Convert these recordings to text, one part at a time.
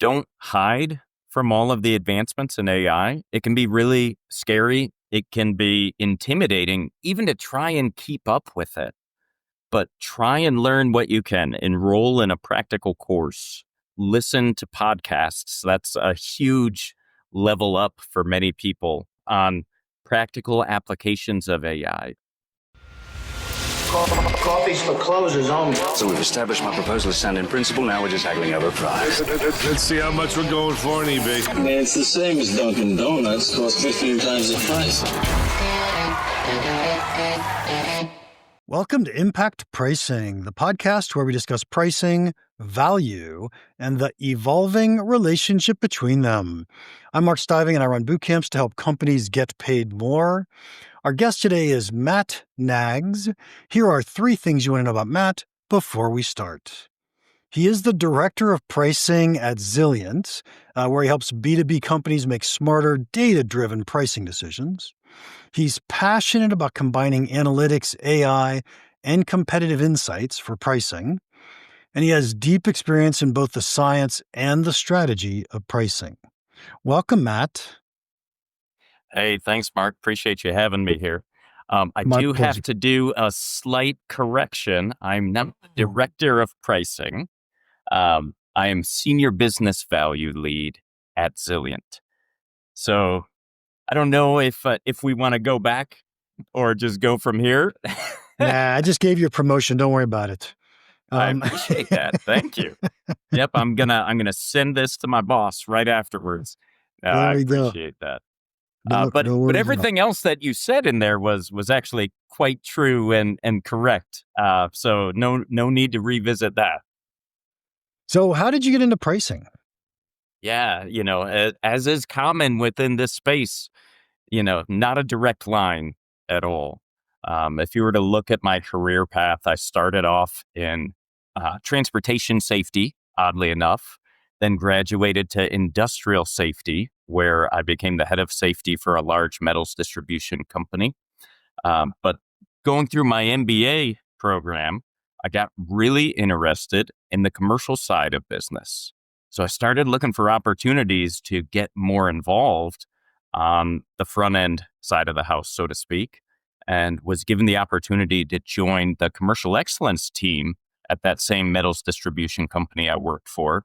don't hide from all of the advancements in AI. It can be really scary. It can be intimidating, even to try and keep up with it. But try and learn what you can. Enroll in a practical course. Listen to podcasts. That's a huge level up for many people on practical applications of AI. Coffee's for closers only. So we've established my proposal is sound in principle. Now we're just haggling over price. Let's see how much we're going for on eBay. Man, it's the same as Dunkin' Donuts. Costs 15 times the price. Welcome to Impact Pricing, the podcast where we discuss pricing, value, and the evolving relationship between them. I'm Mark Stiving, and I run boot camps to help companies get paid more. Our guest today is Matt Knaggs. Here are 3 things you want to know about Matt before we start. He is the director of pricing at Zilliant, where he helps B2B companies make smarter, data-driven pricing decisions. He's passionate about combining analytics, AI, and competitive insights for pricing. And he has deep experience in both the science and the strategy of pricing. Welcome, Matt. Hey, thanks, Mark. Appreciate you having me here. I My do pleasure. have to do a slight correction. I'm not the director of pricing. I am senior business value lead at Zilliant. So I don't know if we want to go back or just go from here. Nah, I just gave you a promotion. Don't worry about it. I appreciate that. Thank you. Yep, I'm gonna send this to my boss right afterwards. I There we go. appreciate that. No But worries at all. everything else that you said in there was actually quite true and correct. So no need to revisit that. So how did you get into pricing? Yeah, as is common within this space, not a direct line at all. If you were to look at my career path, I started off in transportation safety, oddly enough, then graduated to industrial safety, where I became the head of safety for a large metals distribution company. But going through my MBA program, I got really interested in the commercial side of business. So I started looking for opportunities to get more involved on the front end side of the house, so to speak, and was given the opportunity to join the commercial excellence team at that same metals distribution company I worked for.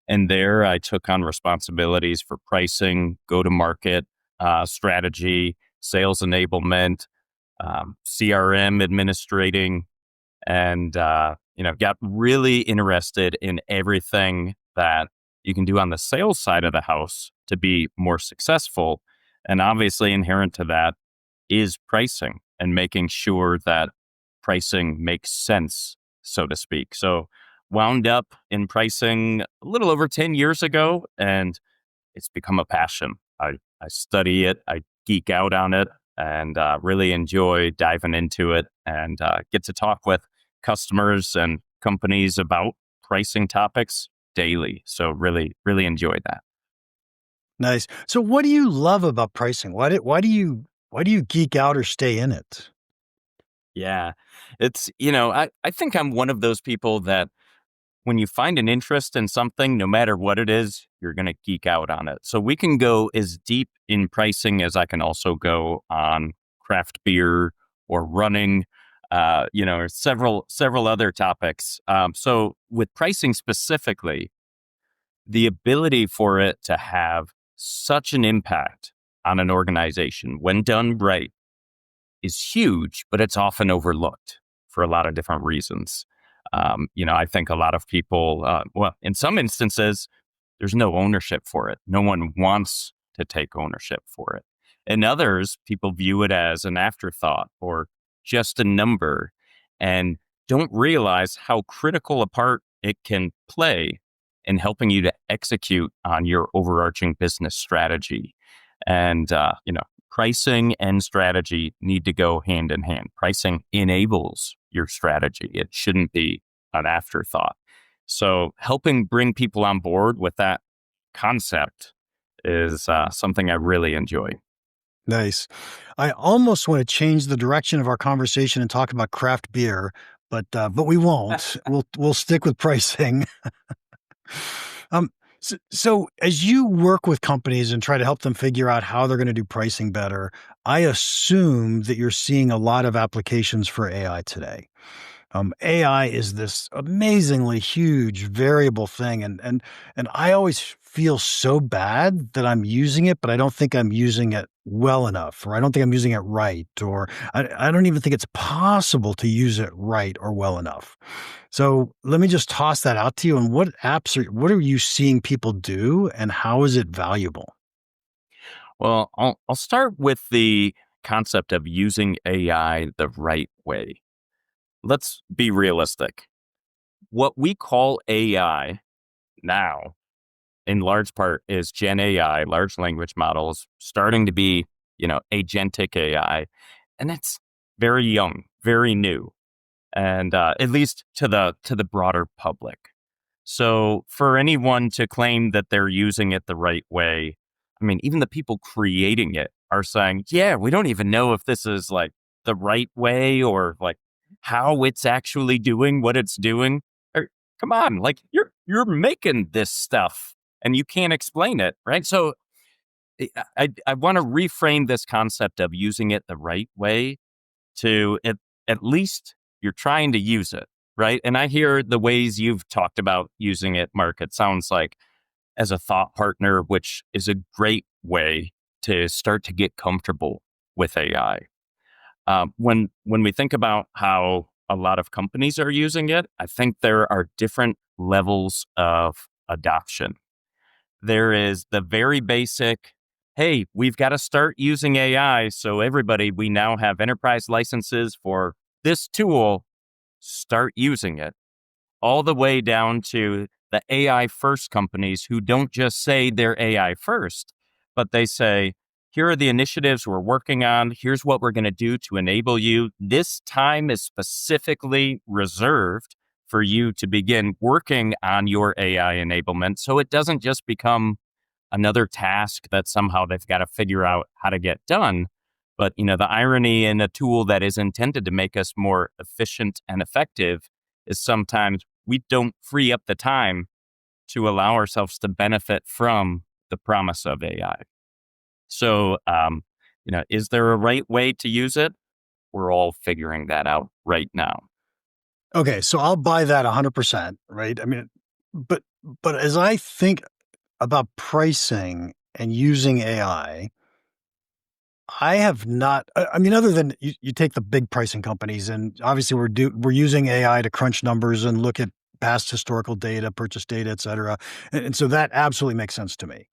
And there I took on responsibilities for pricing, go-to-market strategy, sales enablement, CRM administrating, and got really interested in everything that you can do on the sales side of the house to be more successful. And obviously inherent to that is pricing and making sure that pricing makes sense, so to speak. So wound up in pricing a little over 10 years ago, and it's become a passion. I study it, I geek out on it, and really enjoy diving into it and get to talk with customers and companies about pricing topics daily. So really, really enjoy that. Nice. So what do you love about pricing? Why do you geek out or stay in it? Yeah, it's, I think I'm one of those people that when you find an interest in something, no matter what it is, you're going to geek out on it. So we can go as deep in pricing as I can also go on craft beer or running, or several other topics. So with pricing specifically, the ability for it to have such an impact on an organization when done right is huge, but it's often overlooked for a lot of different reasons. I think a lot of people, in some instances, there's no ownership for it. No one wants to take ownership for it. In others, people view it as an afterthought or just a number and don't realize how critical a part it can play in helping you to execute on your overarching business strategy. And, pricing and strategy need to go hand in hand. Pricing enables your strategy. It shouldn't be an afterthought. So helping bring people on board with that concept is something I really enjoy. Nice. I almost want to change the direction of our conversation and talk about craft beer, but we won't. We'll stick with pricing. So, as you work with companies and try to help them figure out how they're going to do pricing better, I assume that you're seeing a lot of applications for AI today. AI is this amazingly huge variable thing, and I always feel so bad that I'm using it, but I don't think I'm using it well enough, or I don't think I'm using it right, or I don't even think it's possible to use it right or well enough. So let me just toss that out to you. And what are you seeing people do, and how is it valuable? Well, I'll start with the concept of using AI the right way. Let's be realistic. What we call AI now, in large part, is Gen AI, large language models, starting to be, agentic AI, and it's very young, very new, and at least to the broader public. So for anyone to claim that they're using it the right way, I mean, even the people creating it are saying, yeah, we don't even know if this is like the right way or like how it's actually doing what it's doing. Or, come on, like you're making this stuff and you can't explain it, right? So I want to reframe this concept of using it the right way to at least you're trying to use it, right? And I hear the ways you've talked about using it, Mark. It sounds like as a thought partner, which is a great way to start to get comfortable with AI. When we think about how a lot of companies are using it, I think there are different levels of adoption. There is the very basic, hey, we've got to start using AI. So everybody, we now have enterprise licenses for this tool, start using it, all the way down to the AI first companies who don't just say they're AI first, but they say, here are the initiatives we're working on. Here's what we're going to do to enable you. This time is specifically reserved for you to begin working on your AI enablement. So it doesn't just become another task that somehow they've got to figure out how to get done. But, the irony in a tool that is intended to make us more efficient and effective is sometimes we don't free up the time to allow ourselves to benefit from the promise of AI. So, is there a right way to use it? We're all figuring that out right now. Okay, so I'll buy that 100%, right? I mean, but but as I think about pricing and using AI, I have not. I mean, other than you take the big pricing companies, and obviously we're using AI to crunch numbers and look at past historical data, purchase data, et cetera, and so that absolutely makes sense to me.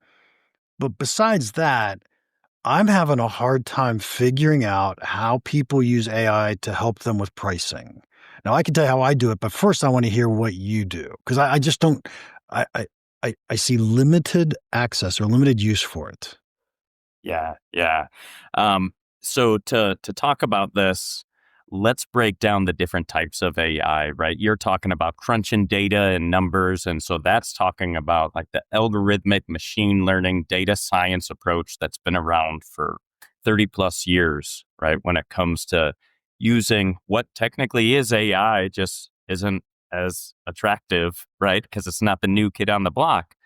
But besides that, I'm having a hard time figuring out how people use AI to help them with pricing. Now, I can tell you how I do it, but first I want to hear what you do because I just don't. I see limited access or limited use for it. Yeah, yeah. So to talk about this, let's break down the different types of AI, right? You're talking about crunching data and numbers, and so that's talking about like the algorithmic machine learning data science approach that's been around for 30 plus years, right? When it comes to using what technically is AI, just isn't as attractive, right? Because it's not the new kid on the block,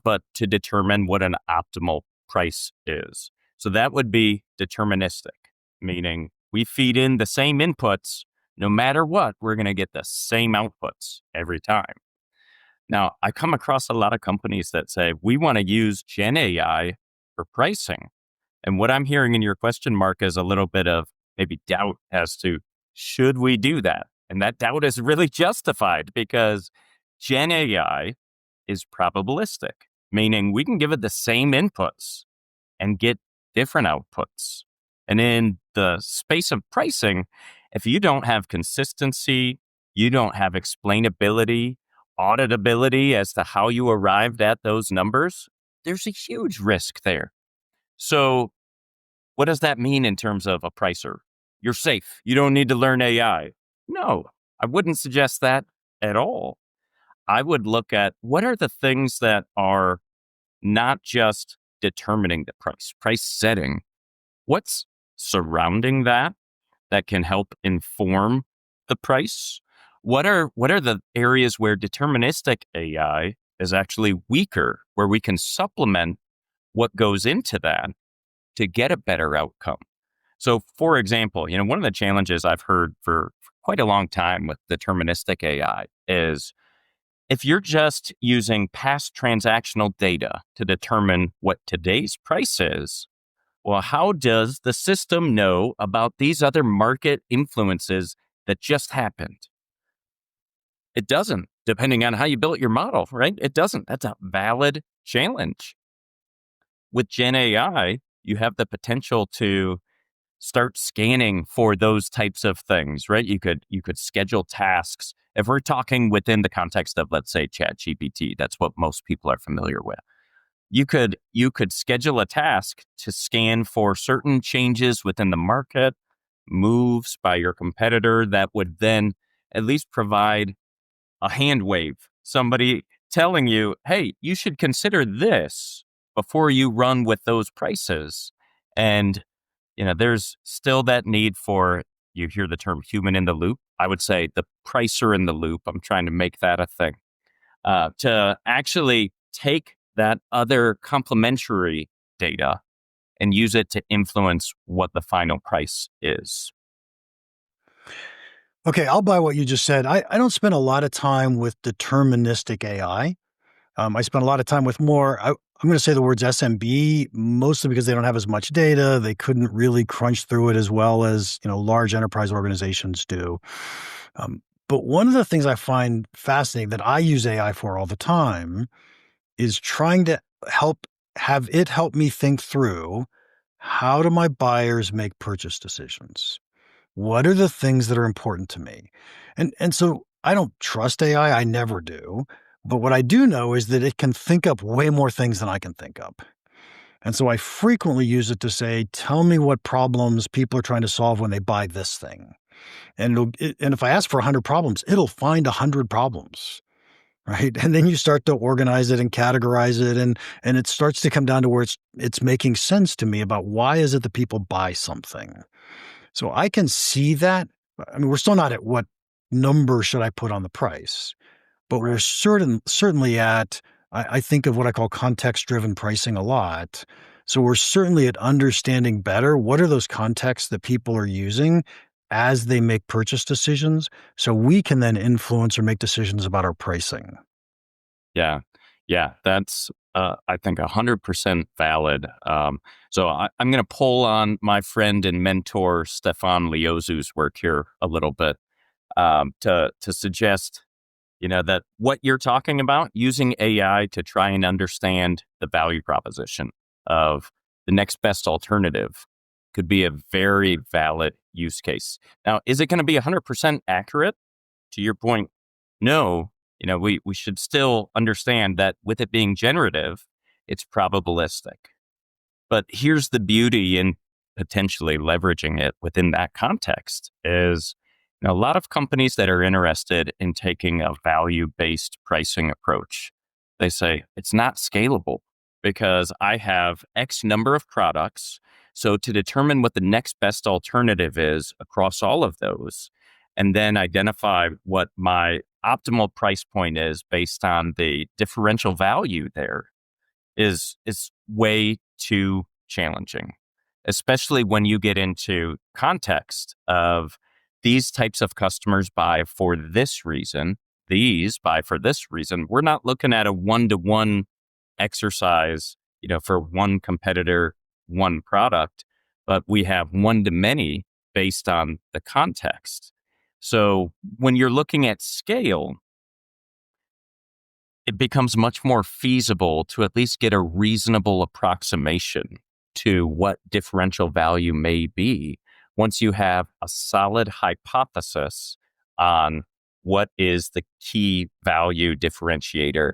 but to determine what an optimal price is. So that would be deterministic, meaning we feed in the same inputs. No matter what, we're going to get the same outputs every time. Now, I come across a lot of companies that say, we want to use Gen AI for pricing. And what I'm hearing in your question, Mark, is a little bit of maybe doubt as to should we do that? And that doubt is really justified because Gen AI is probabilistic, meaning we can give it the same inputs and get different outputs. And in the space of pricing, if you don't have consistency, you don't have explainability, auditability as to how you arrived at those numbers, there's a huge risk there. So, what does that mean in terms of a pricer? You're safe. You don't need to learn AI. No, I wouldn't suggest that at all. I would look at what are the things that are not just determining the price setting, what's surrounding that can help inform the price? What are the areas where deterministic AI is actually weaker, where we can supplement what goes into that to get a better outcome. So, for example, one of the challenges I've heard for quite a long time with deterministic AI is if you're just using past transactional data to determine what today's price is, well, how does the system know about these other market influences that just happened? It doesn't, depending on how you built your model, right? It doesn't. That's a valid challenge. With Gen AI, you have the potential to start scanning for those types of things, right? You could schedule tasks. If we're talking within the context of, let's say, ChatGPT, that's what most people are familiar with. You could schedule a task to scan for certain changes within the market, moves by your competitor that would then at least provide a hand wave, somebody telling you, hey, you should consider this before you run with those prices. And there's still that need for, you hear the term human in the loop. I would say the pricer in the loop. I'm trying to make that a thing, to actually take that other complementary data and use it to influence what the final price is. Okay, I'll buy what you just said. I don't spend a lot of time with deterministic AI. I spend a lot of time with I'm going to say the words SMB, mostly because they don't have as much data. They couldn't really crunch through it as well as, large enterprise organizations do. But one of the things I find fascinating that I use AI for all the time is trying to have it help me think through, how do my buyers make purchase decisions? What are the things that are important to me? And so I don't trust AI. I never do. But what I do know is that it can think up way more things than I can think up. And so I frequently use it to say, tell me what problems people are trying to solve when they buy this thing. And if I ask for 100 problems, it'll find 100 problems. Right. And then you start to organize it and categorize it. And it starts to come down to where it's making sense to me about why is it that people buy something. So I can see that. I mean, we're still not at what number should I put on the price, but we're certainly at, I think of what I call context-driven pricing a lot. So we're certainly at understanding better what are those contexts that people are using as they make purchase decisions, so we can then influence or make decisions about our pricing. Yeah. Yeah. That's, I think, 100% valid. So I'm going to pull on my friend and mentor, Stefan Liozu's work here a little bit, to suggest, that what you're talking about, using AI to try and understand the value proposition of the next best alternative, could be a very valid use case. Now, is it going to be 100% accurate? To your point, no. We should still understand that with it being generative, it's probabilistic. But here's the beauty in potentially leveraging it within that context is, a lot of companies that are interested in taking a value-based pricing approach, they say it's not scalable because I have X number of products. So to determine what the next best alternative is across all of those, and then identify what my optimal price point is based on the differential value there is way too challenging, especially when you get into context of these types of customers buy for this reason, these buy for this reason. We're not looking at a one-to-one exercise, for one competitor, one product, but we have one-to-many based on the context. So when you're looking at scale, it becomes much more feasible to at least get a reasonable approximation to what differential value may be once you have a solid hypothesis on what is the key value differentiator,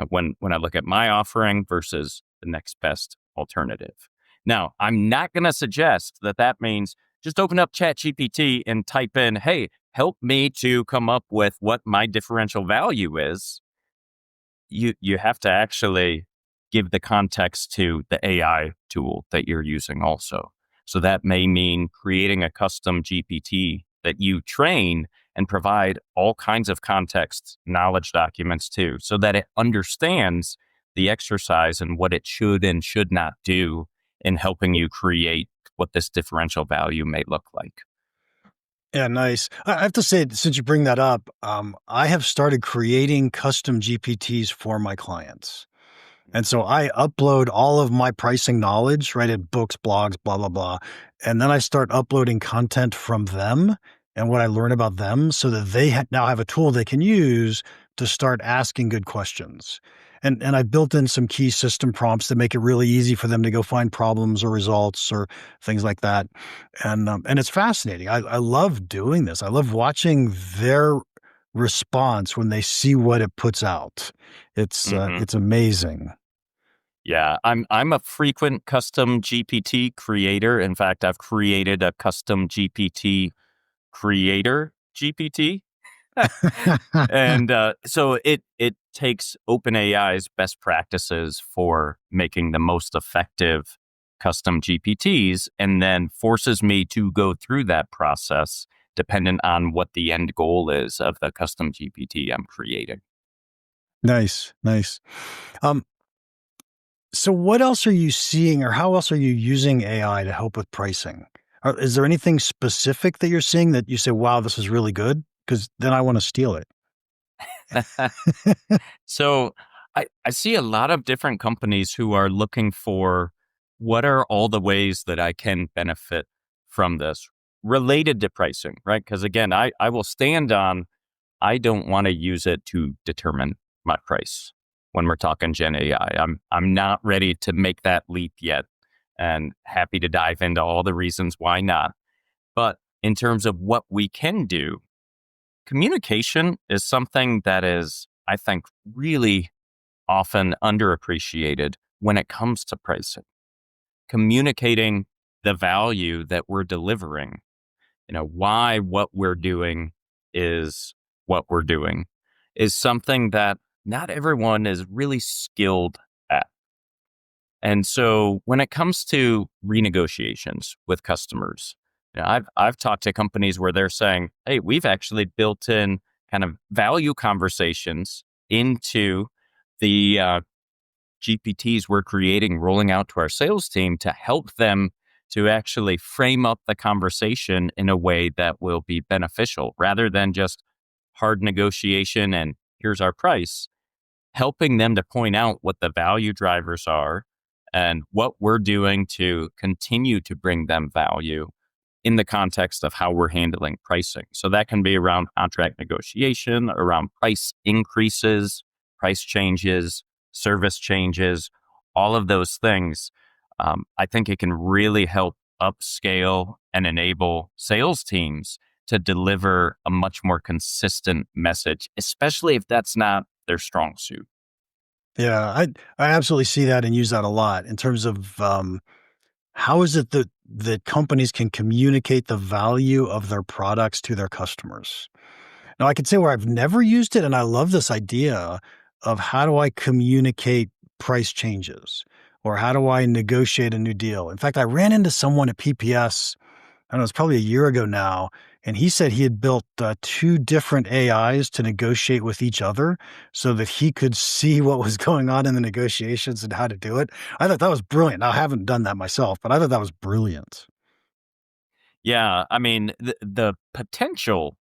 when I look at my offering versus the next best alternative. Now, I'm not going to suggest that means just open up ChatGPT and type in, hey, help me to come up with what my differential value is. You have to actually give the context to the AI tool that you're using also. So that may mean creating a custom GPT that you train and provide all kinds of context, knowledge documents too, so that it understands the exercise and what it should and should not do in helping you create what this differential value may look like. Yeah, nice. I have to say, since you bring that up, I have started creating custom GPTs for my clients. And so I upload all of my pricing knowledge, right, in books, blogs, blah, blah, blah. And then I start uploading content from them and what I learn about them so that they now have a tool they can use to start asking good questions. And I've built in some key system prompts that make it really easy for them to go find problems or results or things like that. And it's fascinating. I love doing this. I love watching their response when they see what it puts out. It's amazing. Yeah, I'm a frequent custom GPT creator. In fact, I've created a custom GPT creator GPT. And so it takes OpenAI's best practices for making the most effective custom GPTs and then forces me to go through that process dependent on what the end goal is of the custom GPT I'm creating. Nice, nice. Um, so what else are you seeing or how else are you using AI to help with pricing? Is there anything specific that you're seeing that you say, wow, this is really good? Because then I want to steal it. So I see a lot of different companies who are looking for what are all the ways that I can benefit from this related to pricing, right? Because again, I will stand on, I don't want to use it to determine my price when we're talking Gen AI. I'm not ready to make that leap yet and happy to dive into all the reasons why not. But in terms of what we can do, communication is something that is, I think, really often underappreciated when it comes to pricing. Communicating the value that we're delivering, why what we're doing is what we're doing, is something that not everyone is really skilled at. And so when it comes to renegotiations with customers, I've talked to companies where they're saying, hey, we've actually built in kind of value conversations into the GPTs we're creating, rolling out to our sales team to help them to actually frame up the conversation in a way that will be beneficial rather than just hard negotiation and here's our price, helping them to point out what the value drivers are and what we're doing to continue to bring them value in the context of how we're handling pricing. So that can be around contract negotiation, around price increases, price changes, service changes, all of those things. I think it can really help upscale and enable sales teams to deliver a much more consistent message, especially if that's not their strong suit. Yeah, I absolutely see that and use that a lot in terms of how is it that companies can communicate the value of their products to their customers? Now, I could say where I've never used it, and I love this idea of how do I communicate price changes or how do I negotiate a new deal? In fact, I ran into someone at PPS, I don't know, it's probably a year ago now, and he said he had built two different AIs to negotiate with each other so that he could see what was going on in the negotiations and how to do it. I thought that was brilliant. Now, I haven't done that myself, but I thought that was brilliant. Yeah, I mean, the potential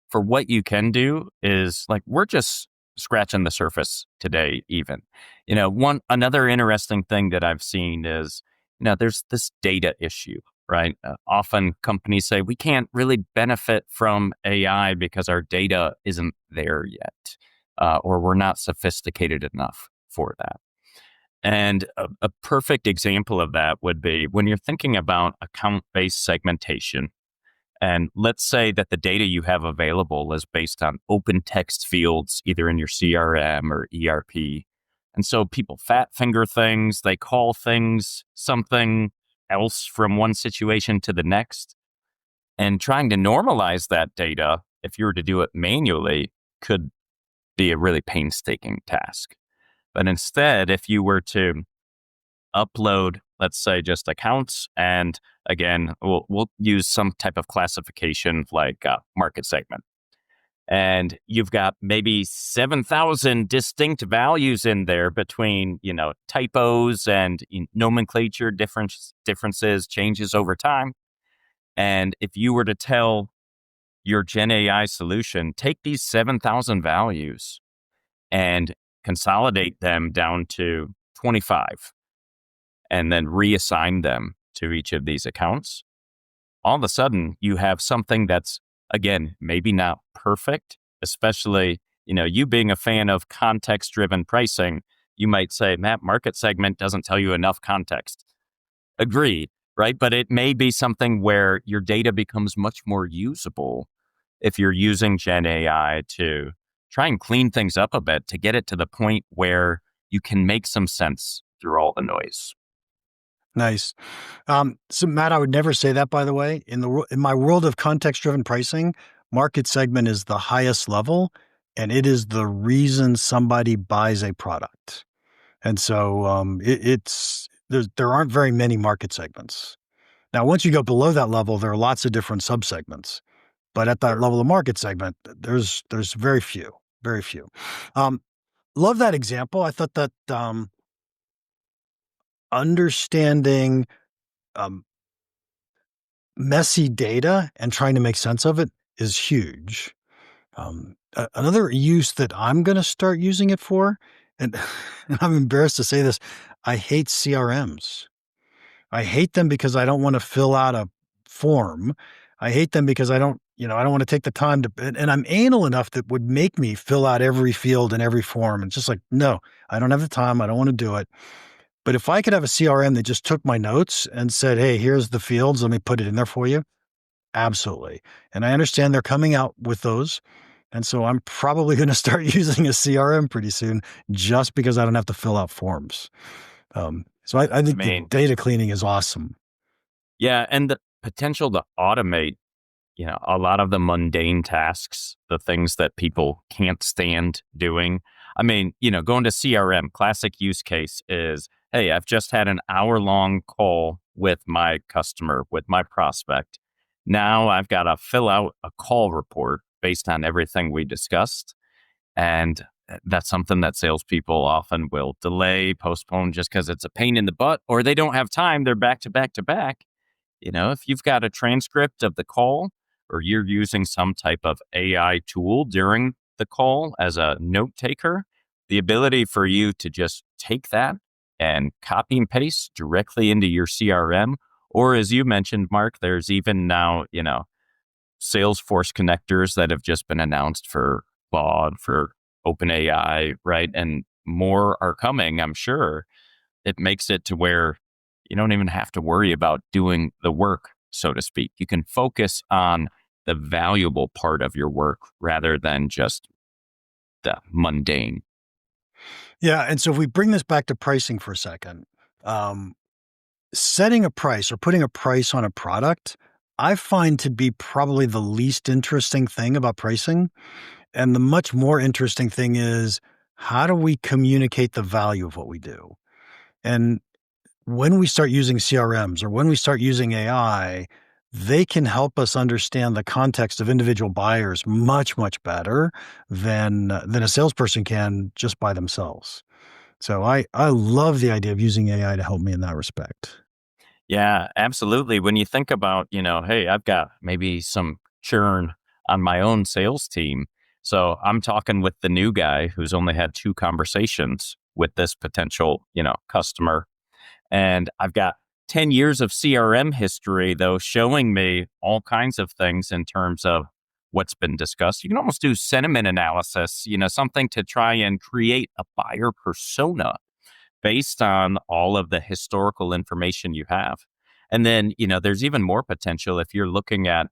for what you can do is like we're just scratching the surface today even. Another interesting thing that I've seen is, there's this data issue, right? Often companies say we can't really benefit from AI because our data isn't there yet, or we're not sophisticated enough for that. And a perfect example of that would be when you're thinking about account-based segmentation. And let's say that the data you have available is based on open text fields, either in your CRM or ERP. And so people fat finger things, they call things something else from one situation to the next. And trying to normalize that data, if you were to do it manually, could be a really painstaking task. But instead, if you were to upload, let's say, just accounts, and again, we'll use some type of classification like market segment. And you've got maybe 7,000 distinct values in there between, typos and nomenclature differences, changes over time. And if you were to tell your Gen AI solution, take these 7,000 values and consolidate them down to 25 and then reassign them to each of these accounts, all of a sudden you have something that's, again, maybe not perfect, especially, you being a fan of context-driven pricing, you might say, that market segment doesn't tell you enough context. Agreed, right? But it may be something where your data becomes much more usable if you're using Gen AI to try and clean things up a bit to get it to the point where you can make some sense through all the noise. Nice. So Matt, I would never say that, by the way. In my world of context-driven pricing, market segment is the highest level, and it is the reason somebody buys a product. And so there aren't very many market segments. Now, once you go below that level, there are lots of different subsegments. But at that level of market segment, there's very few, very few. Love that example. I thought that understanding messy data and trying to make sense of it is huge. Another use that I'm going to start using it for, and, and I'm embarrassed to say this, I hate CRMs. I hate them because I don't want to fill out a form. I hate them because I don't want to take the time to, and I'm anal enough that would make me fill out every field in every form. And just like, no, I don't have the time. I don't want to do it. But if I could have a CRM that just took my notes and said, hey, here's the fields, let me put it in there for you. Absolutely. And I understand they're coming out with those. And so I'm probably going to start using a CRM pretty soon just because I don't have to fill out forms. So I think the data cleaning is awesome. Yeah. And the potential to automate, a lot of the mundane tasks, the things that people can't stand doing. Going to CRM, classic use case is, hey, I've just had an hour-long call with my customer, with my prospect. Now I've got to fill out a call report based on everything we discussed. And that's something that salespeople often will delay, postpone just because it's a pain in the butt, or they don't have time. They're back to back to back. If you've got a transcript of the call, or you're using some type of AI tool during the call as a note taker, the ability for you to just take that and copy and paste directly into your CRM, or as you mentioned, Mark, there's even now, Salesforce connectors that have just been announced for Claude, for OpenAI, right? And more are coming, I'm sure. It makes it to where you don't even have to worry about doing the work, so to speak. You can focus on the valuable part of your work rather than just the mundane. Yeah. And so if we bring this back to pricing for a second, setting a price or putting a price on a product, I find to be probably the least interesting thing about pricing. And the much more interesting thing is, how do we communicate the value of what we do? And when we start using CRMs or when we start using AI, they can help us understand the context of individual buyers much, much better than a salesperson can just by themselves. So I love the idea of using AI to help me in that respect. Yeah, absolutely. When you think about, hey, I've got maybe some churn on my own sales team. So I'm talking with the new guy who's only had 2 conversations with this potential, customer. And I've got 10 years of CRM history, though, showing me all kinds of things in terms of what's been discussed. You can almost do sentiment analysis, something to try and create a buyer persona based on all of the historical information you have. And then, there's even more potential if you're looking at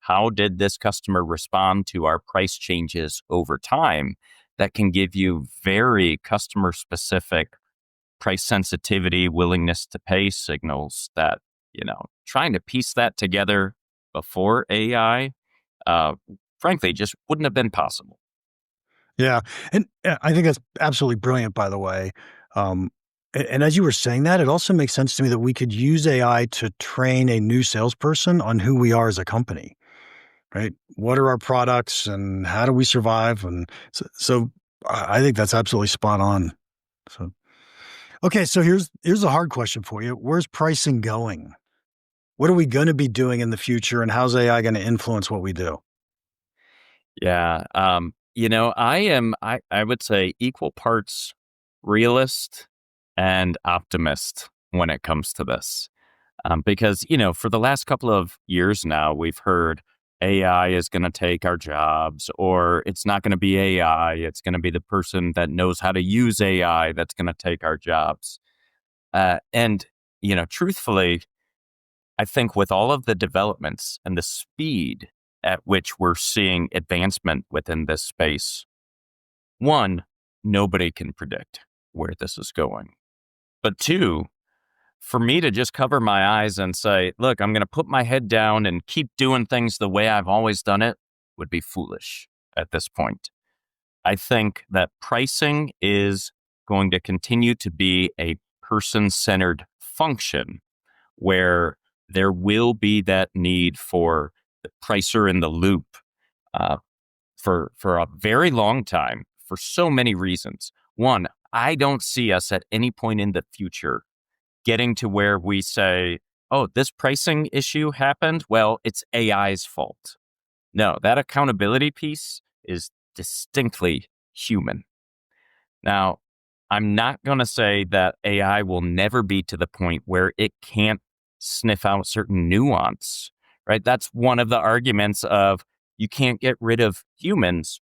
how did this customer respond to our price changes over time. That can give you very customer specific price sensitivity, willingness to pay signals that, trying to piece that together before AI, frankly, just wouldn't have been possible. Yeah. And I think that's absolutely brilliant, by the way. And as you were saying that, it also makes sense to me that we could use AI to train a new salesperson on who we are as a company. right? What are our products and how do we survive? And so I think that's absolutely spot on. So, okay. So here's a hard question for you. Where's pricing going? What are we going to be doing in the future, and how's AI going to influence what we do? Yeah. I would say equal parts realist and optimist when it comes to this. Because, for the last couple of years now, we've heard AI is going to take our jobs, or it's not going to be AI. It's going to be the person that knows how to use AI that's going to take our jobs. And, truthfully, I think with all of the developments and the speed at which we're seeing advancement within this space, one, nobody can predict where this is going. But two, for me to just cover my eyes and say, look, I'm going to put my head down and keep doing things the way I've always done it would be foolish at this point. I think that pricing is going to continue to be a person centered function where there will be that need for the pricer in the loop uh, for a very long time for so many reasons. One, I don't see us at any point in the future getting to where we say, oh, this pricing issue happened. Well, it's AI's fault. No, that accountability piece is distinctly human. Now, I'm not going to say that AI will never be to the point where it can't sniff out certain nuance, right? That's one of the arguments of you can't get rid of humans.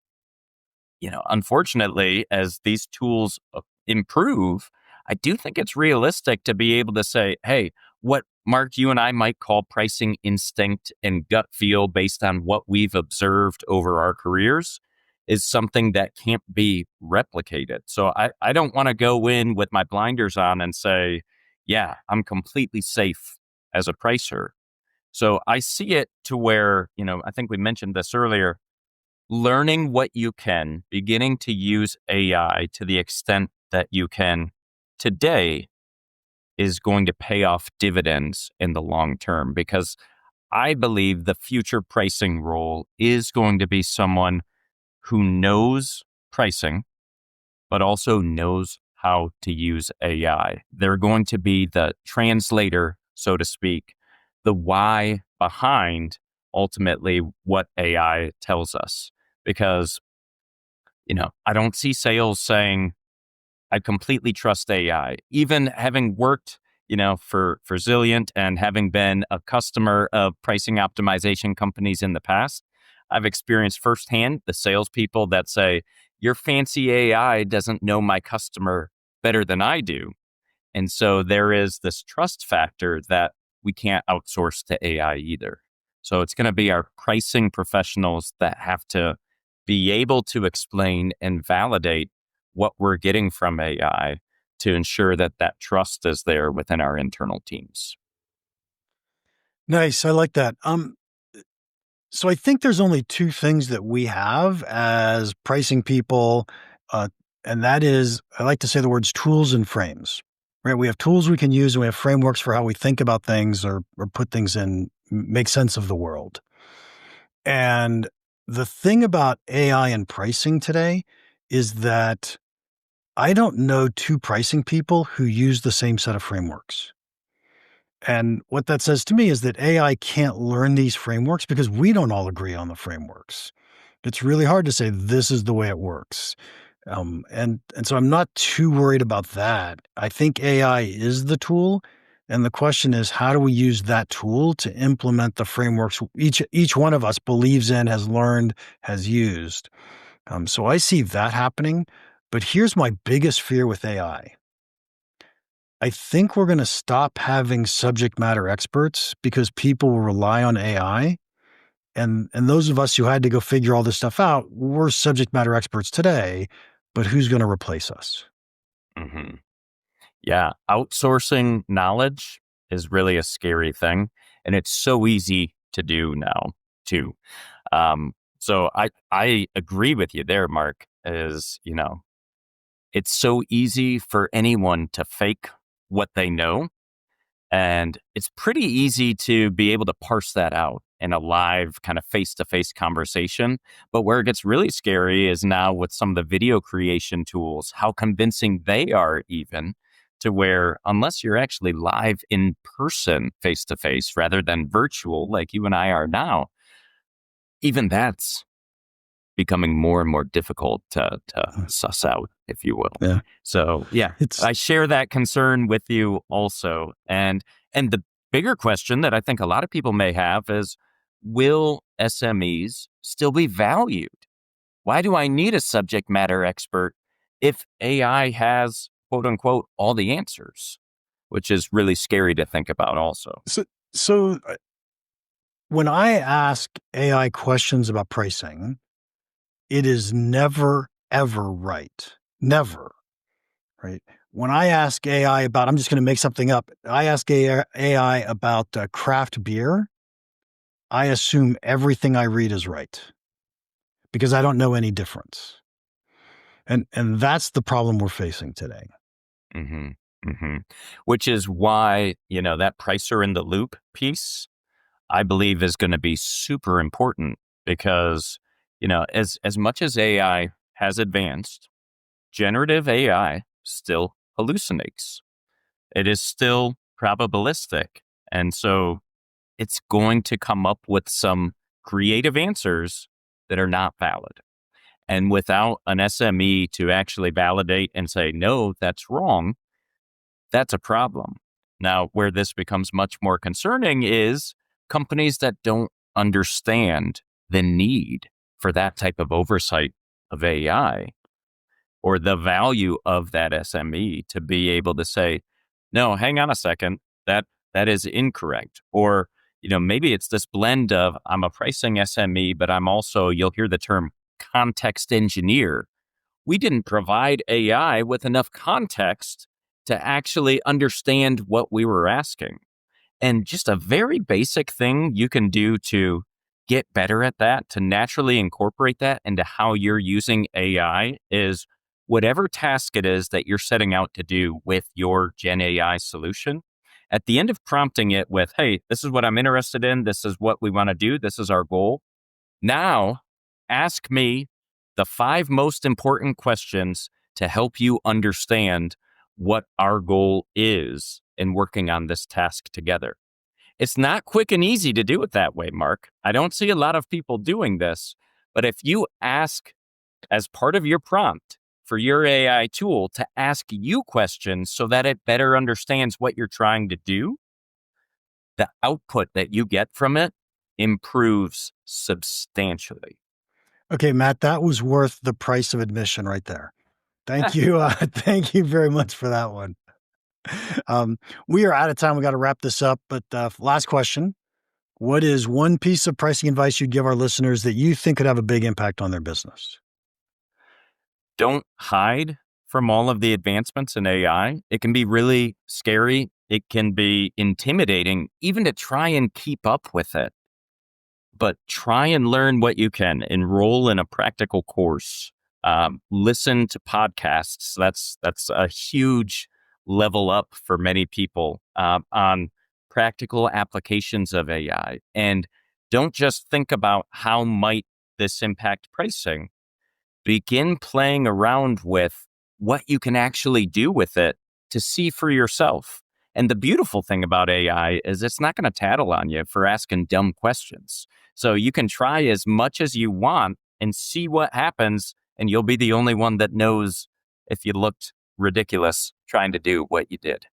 Unfortunately, as these tools improve, I do think it's realistic to be able to say, hey, what Mark, you and I might call pricing instinct and gut feel based on what we've observed over our careers is something that can't be replicated. So I don't want to go in with my blinders on and say, yeah, I'm completely safe as a pricer. So I see it to where, I think we mentioned this earlier, learning what you can, beginning to use AI to the extent that you can today is going to pay off dividends in the long term because I believe the future pricing role is going to be someone who knows pricing, but also knows how to use AI. They're going to be the translator, so to speak, the why behind ultimately what AI tells us. Because, I don't see sales saying, I completely trust AI. Even having worked, for Zilliant and having been a customer of pricing optimization companies in the past, I've experienced firsthand the salespeople that say, your fancy AI doesn't know my customer better than I do. And so there is this trust factor that we can't outsource to AI either. So it's going to be our pricing professionals that have to be able to explain and validate what we're getting from AI to ensure that that trust is there within our internal teams. Nice. I like that. So I think there's only two things that we have as pricing people, uh, and that is, I like to say the words tools and frames, right? We have tools we can use and we have frameworks for how we think about things or put things in, make sense of the world. And the thing about AI and pricing today is that I don't know two pricing people who use the same set of frameworks. And what that says to me is that AI can't learn these frameworks because we don't all agree on the frameworks. It's really hard to say this is the way it works. And so I'm not too worried about that. I think AI is the tool. And the question is, how do we use that tool to implement the frameworks each one of us believes in, has learned, has used? So I see that happening. But here's my biggest fear with AI. I think we're going to stop having subject matter experts because people will rely on AI. And those of us who had to go figure all this stuff out, we're subject matter experts today, but who's going to replace us? hmm Yeah. Outsourcing knowledge is really a scary thing. And it's so easy to do now, too. So I agree with you there, Mark, is, it's so easy for anyone to fake what they know. And it's pretty easy to be able to parse that out in a live kind of face-to-face conversation. But where it gets really scary is now with some of the video creation tools, how convincing they are even to where unless you're actually live in person face-to-face rather than virtual like you and I are now, even that's becoming more and more difficult to suss out, if you will. Yeah. So yeah, It's I share that concern with you also. And the bigger question that I think a lot of people may have is, will SMEs still be valued? Why do I need a subject matter expert if AI has, quote unquote, all the answers? Which is really scary to think about also. so when I ask AI questions about pricing, it is never, ever right. Never, right? When I ask AI about, I'm just going to make something up. I ask AI about craft beer. I assume everything I read is right because I don't know any difference. And that's the problem we're facing today. hmm hmm Which is why, that pricer in the loop piece, I believe is going to be super important because, as much as AI has advanced, generative AI still hallucinates. It is still probabilistic. And so it's going to come up with some creative answers that are not valid. And without an SME to actually validate and say, no, that's wrong, that's a problem. Now, where this becomes much more concerning is companies that don't understand the need for that type of oversight of AI or the value of that SME to be able to say, no, hang on a second, that is incorrect. Or, maybe it's this blend of I'm a pricing SME, but I'm also, you'll hear the term context engineer. We didn't provide AI with enough context to actually understand what we were asking. And just a very basic thing you can do to get better at that, to naturally incorporate that into how you're using AI is whatever task it is that you're setting out to do with your Gen AI solution. At the end of prompting it with, hey, this is what I'm interested in. This is what we want to do. This is our goal. Now, ask me the 5 most important questions to help you understand what our goal is in working on this task together. It's not quick and easy to do it that way, Mark. I don't see a lot of people doing this, but if you ask as part of your prompt for your AI tool to ask you questions so that it better understands what you're trying to do, the output that you get from it improves substantially. Okay, Matt, that was worth the price of admission right there. Thank you. Thank you very much for that one. We are out of time. We got to wrap this up. But last question. What is one piece of pricing advice you'd give our listeners that you think could have a big impact on their business? Don't hide from all of the advancements in AI. It can be really scary. It can be intimidating, even to try and keep up with it. But try and learn what you can. Enroll in a practical course. Listen to podcasts. That's a huge level up for many people on practical applications of AI. And don't just think about how might this impact pricing. Begin playing around with what you can actually do with it to see for yourself. And the beautiful thing about AI is it's not going to tattle on you for asking dumb questions. So you can try as much as you want and see what happens, and you'll be the only one that knows if you looked ridiculous trying to do what you did.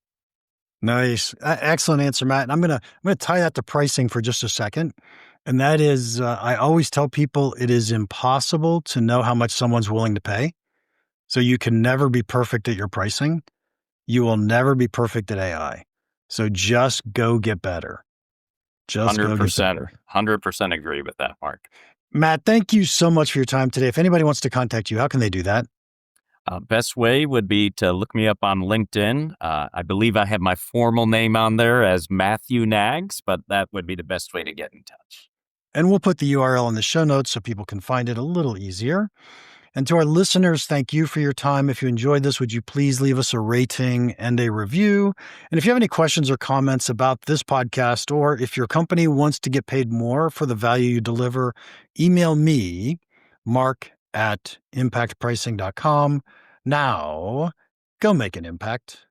Nice. Excellent answer, Matt. And I'm going to tie that to pricing for just a second. And that is, I always tell people it is impossible to know how much someone's willing to pay. So you can never be perfect at your pricing. You will never be perfect at AI. So just go get better. Just 100%, go get better. 100% agree with that, Mark. Matt, thank you so much for your time today. If anybody wants to contact you, how can they do that? Best way would be to look me up on LinkedIn. I believe I have my formal name on there as Matthew Knaggs, but that would be the best way to get in touch. And we'll put the URL in the show notes so people can find it a little easier. And to our listeners, thank you for your time. If you enjoyed this, would you please leave us a rating and a review? And if you have any questions or comments about this podcast, or if your company wants to get paid more for the value you deliver, email me, mark@impactpricing.com. Now, go make an impact.